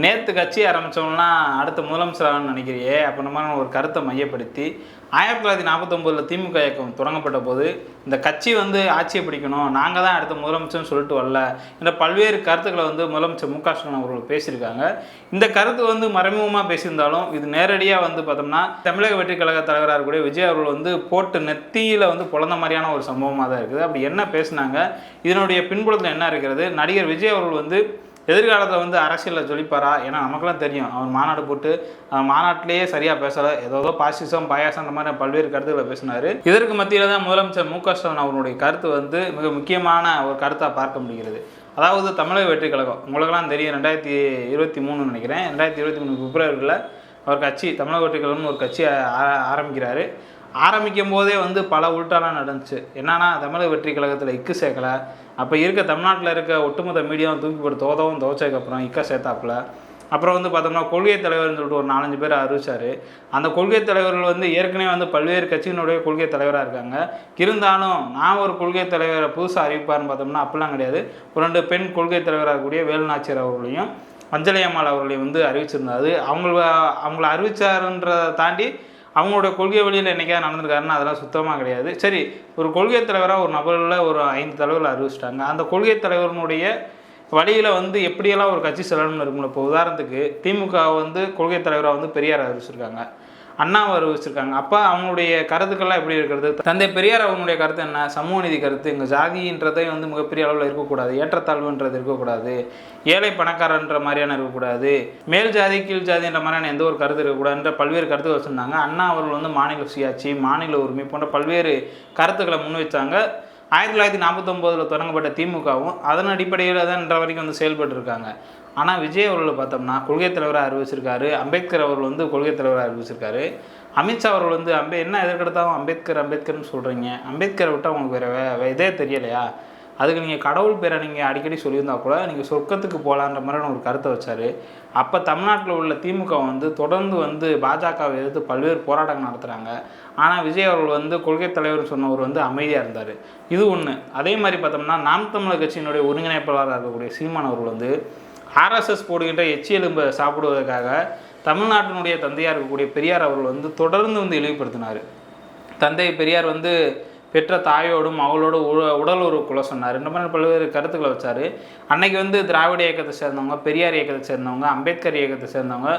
நேற்று கட்சி ஆரம்பித்தோம்னா அடுத்த முதலமைச்சராகனு நினைக்கிறியே அப்படின்ற ஒரு கருத்தை மையப்படுத்தி 1949 திமுக இயக்கம் தொடங்கப்பட்ட போது இந்த கட்சி ஆட்சியை பிடிக்கணும், நாங்கள் தான் அடுத்த முதலமைச்சர்னு சொல்லிட்டு வரல என்ற பல்வேறு கருத்துக்களை முதலமைச்சர் மு.க.ஸ்டாலின் அவர்கள் பேசியிருக்காங்க. இந்த கருத்து மறைமுகமாக பேசியிருந்தாலும் இது நேரடியாக பார்த்தோம்னா தமிழக வெற்றி கழக தலைவராக இருக்கக்கூடிய விஜய் அவர்கள் போட்டு நெத்தியில் பொழந்த மாதிரியான ஒரு சம்பவமாக தான் இருக்குது. அப்படி என்ன பேசினாங்க, இதனுடைய பின்புலத்தில் என்ன இருக்கிறது, நடிகர் விஜய் அவர்கள் எதிர்காலத்தில் அரசியலில் ஜொலிப்பாரா? ஏன்னா நமக்குலாம் தெரியும், அவர் மாநாடு போட்டு மாநாட்டிலேயே சரியாக பேசலை, ஏதோ பாசிசம் பாயாசம் அந்த மாதிரி பல்வேறு கருத்துக்களை பேசினார். இதற்கு மத்தியில் தான் முதலமைச்சர் மு.க.ஸ்டாலின் அவருடைய கருத்து மிக முக்கியமான ஒரு கருத்தாக பார்க்க முடிகிறது. அதாவது தமிழக வெற்றி கழகம் உங்களுக்கெல்லாம் தெரியும், 2023 நினைக்கிறேன், 2023 பிப்ரவரியில் அவர் கட்சி தமிழக வெற்றி கழகம்னு ஒரு கட்சி ஆரம்பிக்கிறாரு. ஆரம்பிக்கும் போதே பல உள்டாலாம் நடந்துச்சு. என்னன்னா தமிழக வெற்றி கழகத்தில் இக்கு சேர்க்கலை, அப்போ இருக்க தமிழ்நாட்டில் இருக்க ஒட்டுமொத்த மீடியாவும் தூக்கி போட்டு தோதவும் துவச்சதுக்கப்புறம் இக்க சேர்த்தாப்புல. அப்புறம் பார்த்தோம்னா கொள்கை தலைவர்னு சொல்லிட்டு ஒரு 4-5 பேர் அறிவிச்சார். அந்த கொள்கை தலைவர்கள் ஏற்கனவே பல்வேறு கட்சியினுடைய கொள்கை தலைவராக இருக்காங்க. இருந்தாலும் நான் ஒரு கொள்கை தலைவரை புதுசாக அறிவிப்பார்னு பார்த்தோம்னா அப்படிலாம் கிடையாது. ஒரு 2 பெண் கொள்கை தலைவராக இருக்கக்கூடிய வேலுநாச்சியார் அவர்களையும் அஞ்சலி அம்மாள் அவர்களையும் அறிவிச்சிருந்தாரு. அவங்கள அறிவிச்சாருன்றதை தாண்டி அவங்களோட கொள்கை வழியில் என்றைக்காவது நடந்திருக்காருன்னா அதெல்லாம் சுத்தமாக கிடையாது. சரி, ஒரு கொள்கை தலைவராக ஒரு நபரில் ஒரு 5 தலைவர்கள் அறிவிச்சிட்டாங்க. அந்த கொள்கை தலைவர்களுடைய வழியில் எப்படியெல்லாம் ஒரு கட்சி செல்லணும்னு இருக்கும்ல. இப்போ உதாரணத்துக்கு திமுக கொள்கை தலைவராக பெரியார் அறிவிச்சிருக்காங்க, அண்ணாவை அறிவிச்சிருக்காங்க. அப்போ அவங்களுடைய கருத்துக்கள்லாம் எப்படி இருக்கிறது? தந்தை பெரியார் அவங்களுடைய கருத்து என்ன? சமூக நீதி கருத்து. எங்கள் ஜாதின்றதை மிகப்பெரிய அளவில் இருக்கக்கூடாது, ஏற்றத்தாழ்வுன்றது இருக்கக்கூடாது, ஏழை பணக்காரன்ற மாதிரியான இருக்கக்கூடாது, மேல் ஜாதி கீழ் ஜாதின்ற மாதிரியான எந்த ஒரு கருத்து இருக்கக்கூடாதுன்ற பல்வேறு கருத்துக்கள் வச்சுருந்தாங்க. அண்ணா அவர்கள் மாநில சுயாட்சி, மாநில உரிமை போன்ற பல்வேறு கருத்துக்களை முன்வைச்சாங்க. 1949 தொடங்கப்பட்ட திமுகவும் அதன் அடிப்படையில் தான் இன்ற வரைக்கும் செயல்பட்டு இருக்காங்க. ஆனால் விஜய் அவர்கள் பார்த்தோம்னா கொள்கை தலைவராக அறிவிச்சிருக்காரு, அம்பேத்கர் அவர்கள் கொள்கை தலைவராக அறிவிச்சிருக்காரு, அமித்ஷா அவர்கள் என்ன எதற்கெடுத்தாலும் அம்பேத்கர்னு சொல்கிறீங்க, அம்பேத்கரை விட்டால் உங்களுக்கு வேறு இதே தெரியலையா? அதுக்கு நீங்கள் கடவுள் பேரை நீங்கள் அடிக்கடி சொல்லியிருந்தா கூட நீங்கள் சொர்க்கத்துக்கு போகலான்ற மாதிரியான ஒரு கருத்தை வச்சார். அப்போ தமிழ்நாட்டில் உள்ள திமுக தொடர்ந்து பாஜகவை எதிர்த்து பல்வேறு போராட்டங்கள் நடத்துகிறாங்க. ஆனால் விஜய் அவர்கள் கொள்கை தலைவர் சொன்னவர் அமைதியாக இருந்தார். இது ஒன்று. அதே மாதிரி பார்த்தோம்னா நாம் தமிழர் கட்சியினுடைய ஒருங்கிணைப்பாளராக இருக்கக்கூடிய சீமான் அவர்கள் ஆர்எஸ்எஸ் போடுகின்ற எச்சியெலும்பை சாப்பிடுவதற்காக தமிழ்நாட்டினுடைய தந்தையாக இருக்கக்கூடிய பெரியார் அவர்கள் தொடர்ந்து இழிவுபடுத்தினார். தந்தை பெரியார் பெற்ற தாயோடும் அவளோட உடல் உறவுக்குள்ள சொன்னார். இந்த மாதிரி பல்வேறு கருத்துக்களை வச்சார். அன்னைக்கு திராவிட இயக்கத்தை சேர்ந்தவங்க, பெரியார் இயக்கத்தை சேர்ந்தவங்க, அம்பேத்கர் இயக்கத்தை சேர்ந்தவங்க,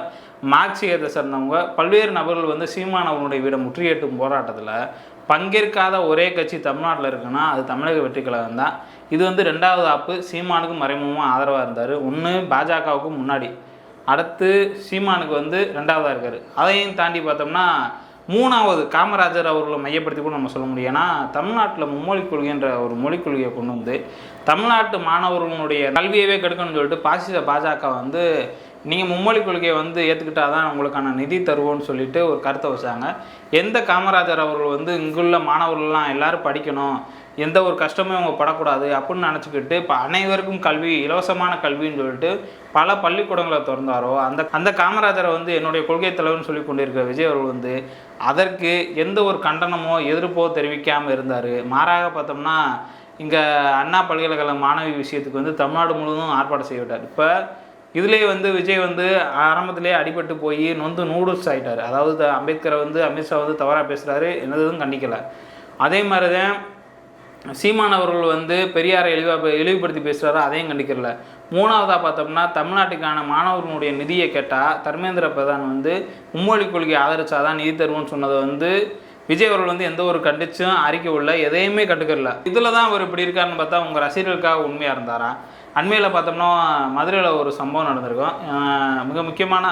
மார்க்ஸ் இயக்கத்தை சேர்ந்தவங்க பல்வேறு நபர்கள் சீமான் அவர்களுடைய வீட முற்றுகையிட்டும் போராட்டத்தில் பங்கேற்காத ஒரே கட்சி தமிழ்நாட்டில் இருக்குன்னா அது தமிழக வெற்றி கழகம் தான். இது 2வது ஆப்பு. சீமானுக்கு மறைமுகமாக ஆதரவாக இருந்தார். ஒன்று பாஜகவுக்கு முன்னாடி, அடுத்து சீமானுக்கு 2வதாக இருக்கார். அதையும் தாண்டி பார்த்தோம்னா 3வது காமராஜர் அவர்களை மையப்படுத்தி கூட நம்ம சொல்ல முடியும். ஏன்னா தமிழ்நாட்டில் மும்மொழிக் கொள்கைன்ற ஒரு மொழிக் கொள்கையை கொண்டு தமிழ்நாட்டு மாணவர்களுடைய கல்வியவே கெடுக்கணும்னு சொல்லிட்டு பாசிச பாஜக நீங்கள் மும்மொழிக் கொள்கையை ஏற்றுக்கிட்டால் தான் உங்களுக்கான நிதி தருவோம்னு சொல்லிட்டு ஒரு கருத்தை வச்சாங்க. எந்த காமராஜர் அவர்கள் இங்குள்ள மாணவர்கள்லாம் எல்லோரும் படிக்கணும், எந்த ஒரு கஷ்டமும் அவங்க படக்கூடாது அப்படின்னு நினச்சிக்கிட்டு இப்போ அனைவருக்கும் கல்வி, இலவசமான கல்வின்னு சொல்லிட்டு பல பள்ளிக்கூடங்களை திறந்தாரோ அந்த காமராஜரை என்னுடைய கொள்கை தலைவர்னு சொல்லி கொண்டிருக்கிற விஜய் அவர்கள் அதற்கு எந்த ஒரு கண்டனமோ எதிர்ப்போ தெரிவிக்காமல் இருந்தார். மாறாக பார்த்தோம்னா இங்கே அண்ணா பல்கலைக்கழக மாணவி விஷயத்துக்கு தமிழ்நாடு முழுவதும் ஆர்ப்பாட்டம் செய்யவிட்டார். இப்போ இதுலேயே விஜய் ஆரம்பத்திலே அடிபட்டு போய் நொந்து நூடுல்ஸ் ஆகிட்டார். அதாவது அம்பேத்கரை அமித்ஷா தவறாக பேசுகிறாரு, என்னதும் கண்டிக்கலை. அதே மாதிரி தான் சீமான் அவர்கள் பெரியாரை இழிவுபடுத்தி பேசுகிறாரோ அதையும் கண்டிக்கிறல. 3வதாக பார்த்தோம்னா தமிழ்நாட்டுக்கான மாணவர்களுடைய நிதியை கேட்டால் தர்மேந்திர பிரதான் மும்மொழிக் கொள்கையை ஆதரிச்சாதான் நிதி தருவோம்னு சொன்னதை விஜய் அவர்கள் எந்த ஒரு கண்டிச்சும் அறிக்கை உள்ள எதையுமே கண்டுக்கிறல. இதில் தான் அவர் இப்படி இருக்காருன்னு பார்த்தா உங்கள் ரசிகர்களுக்காக உண்மையாக இருந்தாரா? அண்மையில் பார்த்தோம்னா மதுரையில் ஒரு சம்பவம் நடந்திருக்கும். மிக முக்கியமான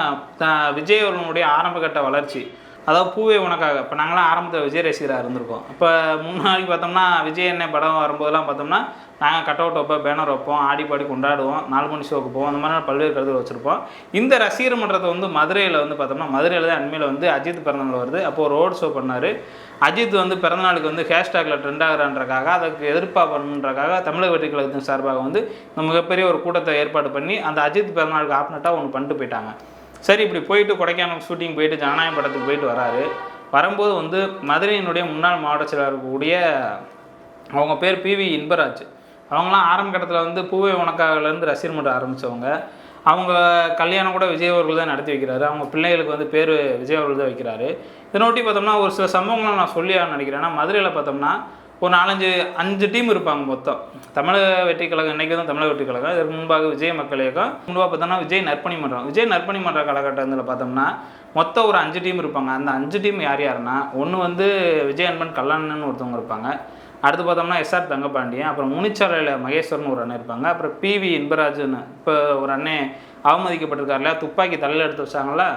விஜய் அவர்களுடைய ஆரம்பகட்ட வளர்ச்சி, அதாவது பூவே உனக்காக. இப்போ நாங்களாம் ஆரம்பத்தில் விஜய் ரசிகராக இருந்திருக்கோம். இப்போ முன்னாடி பார்த்தோம்னா விஜய் என்ன படம் வரும்போதெல்லாம் பார்த்தோம்னா நாங்கள் கட் அவுட் வைப்போம், பேனர் வைப்போம், ஆடி பாடி கொண்டாடுவோம், 4 மணி ஷோக்கு போவோம், அந்த மாதிரி பல்வேறு கருத்துக்கள் வச்சுருப்போம். இந்த ரசிகர் மன்றத்தை மதுரையில் பார்த்தோம்னா மதுரையில் தான் அண்மையில் அஜித் பிறந்தநாள் வருது. அப்போது ரோட் ஷோ பண்ணார். அஜித் பிறந்தநாளுக்கு ஹேஷ்டேக்கில் ட்ரெண்ட் ஆகிறான்றக்காக, அதுக்கு எதிர்ப்பாக பண்ணணுன்றக்காக தமிழக வெற்றி கழகத்தின் சார்பாக இந்த மிகப்பெரிய ஒரு கூட்டத்தை ஏற்பாடு பண்ணி அந்த அஜித் பிறந்தநாளுக்கு ஆப்னட்டாக ஒன்று பண்ணிட்டு போயிட்டாங்க. சரி, இப்படி போயிட்டு கொடைக்கானல் ஷூட்டிங் போயிட்டு ஜனநாயக படத்துக்கு போயிட்டு வராரு. வரும்போது மதுரையினுடைய முன்னாள் மாவட்ட செயலாளர் இருக்கக்கூடிய அவங்க பேர் PV இன்பராஜ். அவங்களாம் ஆரம்ப கட்டத்தில் பூவே உனக்காகலேருந்து ரசிகர் மன்றம் ஆரம்பித்தவங்க. அவங்க கல்யாணம் கூட விஜய் அவர்கள் தான் நடத்தி வைக்கிறாரு. அவங்க பிள்ளைகளுக்கு வந்து பேர் விஜய் அவர்கள் தான் வைக்கிறாரு. இதனொட்டி பார்த்தோம்னா ஒரு சில சம்பவங்களை நான் சொல்லி நினைக்கிறேன். ஏன்னா மதுரையில் பார்த்தோம்னா ஒரு 5 டீம் இருப்பாங்க மொத்தம். தமிழக வெற்றி கழகம் இன்றைக்கி தான் தமிழக வெற்றி கழகம். இதற்கு முன்பாக விஜய் மக்கள் இயக்கம், முன்பாக பார்த்தோம்னா விஜய் நற்பணி மன்றம். விஜய் நற்பணி மன்ற காலகட்டத்தில் பார்த்தோம்னா மொத்தம் ஒரு 5 டீம் இருப்பாங்க. அந்த 5 டீம் யாருன்னா, ஒன்று வந்து விஜய் அன்பன் கல்லாணன்னு ஒருத்தவங்க இருப்பாங்க. அடுத்து பார்த்தோம்னா எஸ்ஆர் தங்கபாண்டியன், அப்புறம் முனிச்சாலையில் மகேஸ்வரன் ஒரு அண்ணன் இருப்பாங்க, அப்புறம் பிவி இன்பராஜ்னு இப்போ ஒரு அண்ணன் அவமதிக்கப்பட்டிருக்காரு இல்லையா, துப்பாக்கி தலையில் எடுத்து வச்சாங்களா,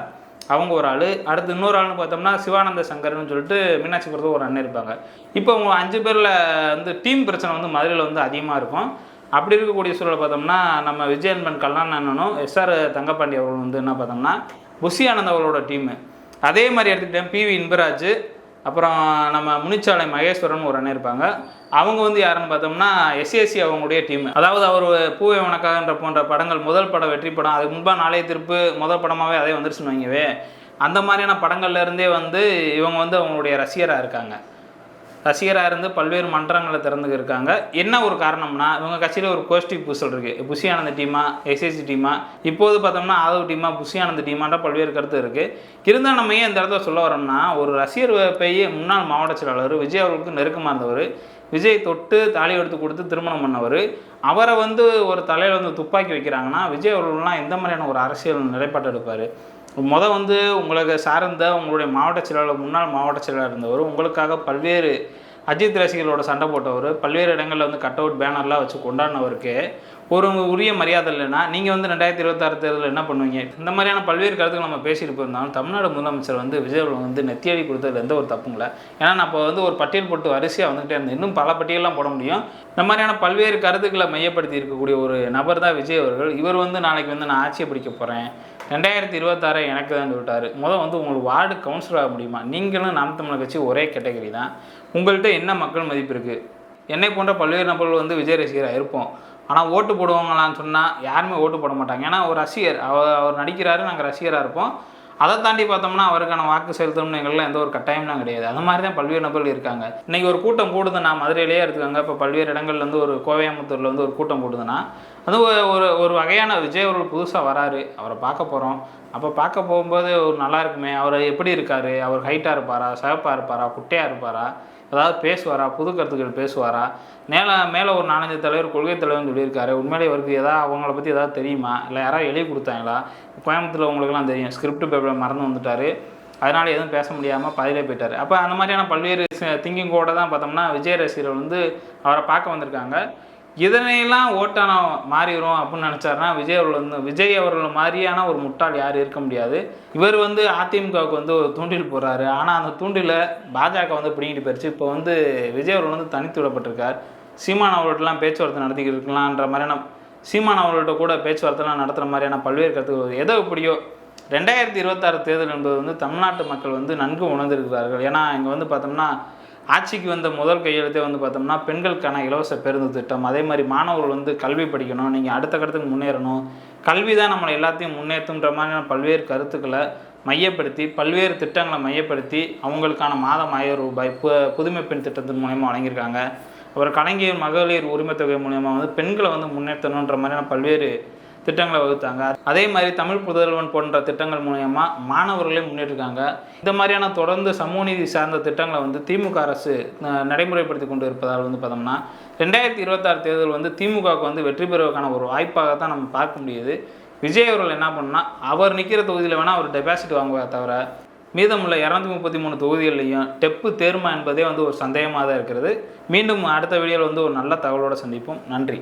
அவங்க ஒரு ஆள். அடுத்து இன்னொரு ஆள்னு பார்த்தோம்னா சிவானந்த சங்கர்னு சொல்லிட்டு மீனாட்சிபுரத்தில் ஒரு அண்ணன் இருப்பாங்க. இப்போ அவங்க 5 பேரில் வந்து டீம் பிரச்சனை வந்து மதுரையில் வந்து அதிகமாக இருக்கும். அப்படி இருக்கக்கூடிய சூழலை பார்த்தோம்னா நம்ம விஜய் அன்பன் கல்லாணனும் எஸ்ஆர் தங்கபாண்டி அவர்கள் வந்து என்ன பார்த்தோம்னா புஷி ஆனந்த் அவர்களோட டீமு. அதே மாதிரி எடுத்துக்கிட்டேன் பிவி இன்பராஜ், அப்புறம் நம்ம முனிச்சாலை மகேஸ்வரன் ஒரு அண்ணன் இருப்பாங்க. அவங்க வந்து யாருன்னு பார்த்தோம்னா எஸ்ஏசி அவங்களுடைய டீம். அதாவது அவர் பூவே வணக்கான்ற போன்ற படங்கள் முதல் படம் வெற்றி படம், அதுக்கு முன்பாக நாளைய திருப்பு முதல் படமாகவே அதே வந்துருச்சுன்னு வைங்கவே. அந்த மாதிரியான படங்கள்லேருந்தே வந்து இவங்க வந்து அவங்களுடைய ரசிகராக இருக்காங்க. ரசிகராக இருந்து பல்வேறு மன்றங்களை திறந்துக்கு இருக்காங்க. என்ன ஒரு காரணம்னா இவங்க கட்சியில் ஒரு கோஷ்டி பூசல் இருக்குது. புஷி ஆனந்த் டீமா, எஸ்எஸ்சி டீமா, இப்போது பார்த்தோம்னா ஆதவ் டீமா, புஷி ஆனந்த் டீமான்ற பல்வேறு கருத்து இருக்குது. இருந்தால் நம்ம ஏன் இந்த இடத்துல சொல்ல வரோம்னா, ஒரு ரசிகர் போய் முன்னாள் மாவட்ட செயலாளர் விஜய் அவர்களுக்கு நெருக்கமாக இருந்தவர், விஜய் தொட்டு தாலி எடுத்து கொடுத்து திருமணம் பண்ணவர், அவரை வந்து ஒரு தலையில் வந்து துப்பாக்கி வைக்கிறாங்கன்னா விஜய் அவர்கள்லாம் எந்த மாதிரியான ஒரு அரசியல் நிலைப்பாட்டு எடுப்பார்? வந்து உங்களுக்கு சார்ந்த உங்களுடைய மாவட்ட செயலாளர், முன்னாள் மாவட்ட செயலாளர் இருந்தவர், உங்களுக்காக பல்வேறு அஜித் ரசிகர்களோட சண்டை போட்டவர், பல்வேறு இடங்களில் வந்து கட் அவுட் பேனர்லாம் வச்சு கொண்டாடினவருக்கு ஒரு உரிய மரியாதை இல்லைன்னா நீங்கள் வந்து 2026 தேர்தலில் என்ன பண்ணுவீங்க? இந்த மாதிரியான பல்வேறு கருத்துக்கள் நம்ம பேசிட்டு போயிருந்தாலும் தமிழ்நாடு முதலமைச்சர் வந்து விஜய் அவர்கள் வந்து நெத்தியடி கொடுத்தது எந்த ஒரு தப்பும் இல்லை. ஏன்னா நான் இப்போ வந்து ஒரு பட்டியல் போட்டு வரிசையாக வந்துகிட்டே இருந்தேன். இன்னும் பல பட்டியலாம் போட முடியும். இந்த மாதிரியான பல்வேறு கருத்துக்களை மையப்படுத்தி இருக்கக்கூடிய ஒரு நபர் தான் விஜய் அவர்கள். இவர் வந்து நாளைக்கு வந்து நான் ஆட்சியை பிடிக்க போகிறேன், 2026 எனக்கு தான் சொல்லிட்டாரு. வந்து உங்களுக்கு வார்டு கவுன்சிலர் ஆக முடியுமா? நீங்களும் நாம் தமிழர் கட்சி ஒரே கேட்டகரி தான். உங்கள்கிட்ட என்ன மக்கள் மதிப்பு இருக்குது? என்னை போன்ற பல்வேறு நபர்கள் வந்து விஜய் ரசிகராக இருப்போம். ஆனால் ஓட்டு போடுவாங்களான்னு சொன்னால் யாருமே ஓட்டு போட மாட்டாங்க. ஏன்னா ஒரு ரசிகர், அவர் நடிக்கிறாரு, நாங்கள் ரசிகராக இருப்போம். அதை தாண்டி பார்த்தோம்னா அவருக்கான வாக்கு செலுத்தணும்னு எங்கள்லாம் எந்த ஒரு கட்டாயம்லாம் கிடையாது. அது மாதிரி தான் பல்வேறு நபர்கள் இருக்காங்க. இன்றைக்கி ஒரு கூட்டம் கூடுதுன்னா மதுரையிலேயே எடுத்துக்காங்க. இப்போ பல்வேறு இடங்கள்ல வந்து ஒரு கோவையாமுத்தூரில் வந்து ஒரு கூட்டம் கூடுதுன்னா அது ஒரு வகையான விஜய் அவர்கள் புதுசாக வராரு, அவரை பார்க்க போகிறோம். அப்போ பார்க்க போகும்போது ஒரு நல்லா இருக்குமே, அவர் எப்படி இருக்கார், அவர் ஹைட்டாக இருப்பாரா, சிவப்பாக இருப்பாரா, குட்டையாக இருப்பாரா, ஏதாவது பேசுவாரா, புது கருத்துக்கள் பேசுவாரா, மேலே ஒரு 4-5 தலைவர் கொள்கை தலைவர்னு சொல்லியிருக்காரு. உண்மையிலே இவருக்கு அவங்கள பற்றி ஏதாவது தெரியுமா, இல்லை யாராவது எழுதி கொடுத்தாங்களா? கோயம்புத்தூரில் உங்களுக்குலாம் தெரியும், ஸ்கிரிப்ட் பேப்பரில் மறந்து வந்துட்டார், அதனால் எதுவும் பேச முடியாமல் பாதியிலே போயிட்டார். அப்போ அந்த மாதிரியான பல்வேறு திங்கிங்கோட தான் பார்த்தோம்னா விஜய் ரசிகர்கள் வந்து அவரை பார்க்க வந்திருக்காங்க. இதனையெல்லாம் ஓட்டான மாறிடும் அப்படின்னு நினச்சாருன்னா விஜய் அவர்கள் மாதிரியான ஒரு முட்டாள் யார் இருக்க முடியாது. இவர் வந்து அதிமுகவுக்கு வந்து ஒரு தூண்டில் போடுறாரு. ஆனால் அந்த தூண்டிலை பாஜக வந்து பிடிங்கிட்டு போயிடுச்சு. இப்போ வந்து விஜய் அவர்கள் வந்து தனித்து விடப்பட்டிருக்கார். சீமான் அவர்கள்ட்டலாம் பேச்சுவார்த்தை நடத்திக்கிட்டு இருக்கலான்ற மாதிரியான, சீமான் அவர்கள்ட்ட கூட பேச்சுவார்த்தைலாம் நடத்துகிற மாதிரியான பல்வேறு கருத்துக்கள் எதோ எப்படியோ 2026 தேர்தல் என்பது வந்து தமிழ்நாட்டு மக்கள் வந்து நன்கு உணர்ந்திருக்கிறார்கள். ஏன்னா இங்கே வந்து பார்த்தோம்னா ஆட்சிக்கு வந்த முதல் கையெழுத்தே வந்து பார்த்தோம்னா பெண்களுக்கான இலவச பேருந்து திட்டம், அதே மாதிரி மாணவர்கள் வந்து கல்வி படிக்கணும், நீங்கள் அடுத்த கட்டத்துக்கு முன்னேறணும், கல்வி தான் நம்மளை எல்லாத்தையும் முன்னேற்றுன்ற மாதிரியான பல்வேறு கருத்துக்களை மையப்படுத்தி பல்வேறு திட்டங்களை மையப்படுத்தி அவங்களுக்கான மாதம் 1000 ரூபாய் புதுமை பெண் திட்டத்தின் மூலயமா வழங்கியிருக்காங்க. அப்புறம் கலைஞர் மகளிர் உரிமை தொகை மூலயமா வந்து பெண்களை வந்து முன்னேற்றணுன்ற மாதிரியான பல்வேறு திட்டங்களை வகுத்தாங்க. அதே மாதிரி தமிழ் புதல்வன் போன்ற திட்டங்கள் மூலயமா மாணவர்களையும் முன்னேற்றிருக்காங்க. இந்த மாதிரியான தொடர்ந்து சமூக நீதி சார்ந்த திட்டங்களை வந்து திமுக அரசு நடைமுறைப்படுத்தி கொண்டு இருப்பதால் வந்து பார்த்தோம்னா 2026 தேர்தல் வந்து திமுகவுக்கு வந்து வெற்றி பெறுவதற்கான ஒரு வாய்ப்பாகத்தான் நம்ம பார்க்க முடியுது. விஜய் அவர்கள் என்ன பண்ணால் அவர் நிற்கிற தொகுதியில் வேணால் அவர் டெபாசிட் வாங்குவார் தவிர மீதமுள்ள 233 தொகுதிகள்லையும் டெப்பு தேர்மா என்பதே வந்து ஒரு சந்தேகமாக தான் இருக்கிறது. மீண்டும் அடுத்த வீடியோவில் வந்து ஒரு நல்ல தகவலோடு சந்திப்போம். நன்றி.